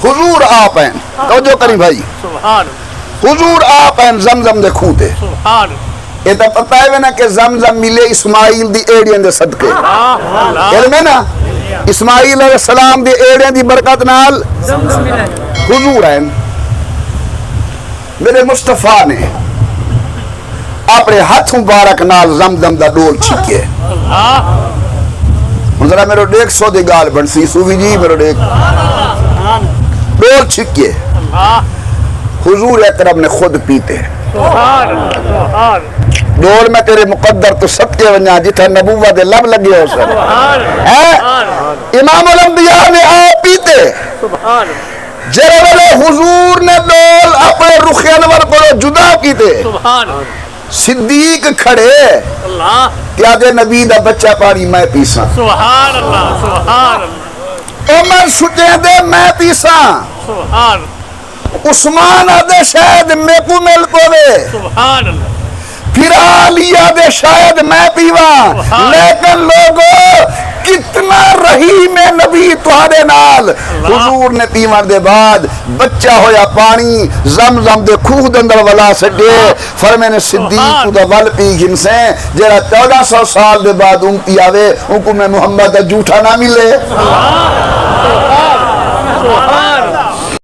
حضور آپ ہیں، توجہ کری بھائی، حضور آپ ہیں زمزم دے کھوتے، یہ تو پتہ ہے نا کہ زمزم ملے اسماعیل دی ایڑیاں دے صدقے، علم ہے نا، اسماعیل علیہ السلام دی ایڑیاں دی برکت نال حضور ہیں، میرے مصطفیٰ نے اپنے ہاتھ مبارک نال زمزم دا ڈول چھکے، ذرا میرے دیکھ سو دی گال بنسی صوفی جی، میرے دیکھ ڈول چھکے، حضور اکرم نے خود پیتے، ڈول میں تیرے مقدر تو سب کے ونجا جتھا نبوت دے لب لگے ہو سر، امام الانبیاء نے آپ پیتے، جرے والے حضور نے ڈول اپنے رخ انور کو جدا کیتے، صدیق کھڑے کیا دے نبی دا بچہ پانی میں پیساں، سبحان اللہ سبحان اللہ، عمر سٹے دے میں پیساں، سبحان عثمان آدھے شاید میں کو مل کو دے، سبحان اللہ، پھر آلیہ دے شاید میں پیواں، لیکن لوگوں کتنا رحیم نبی تہارے نال، حضور نے پیوان دے بعد بچہ ہویا پانی زمزم دے کھوہ دندر ولا سڈے، فرمینے صدیق دا ول پی گھنسیں، جیرا 1400 سال دے بعد امتی آوے ان کو میں محمد جھوٹا نہ ملے، سبحان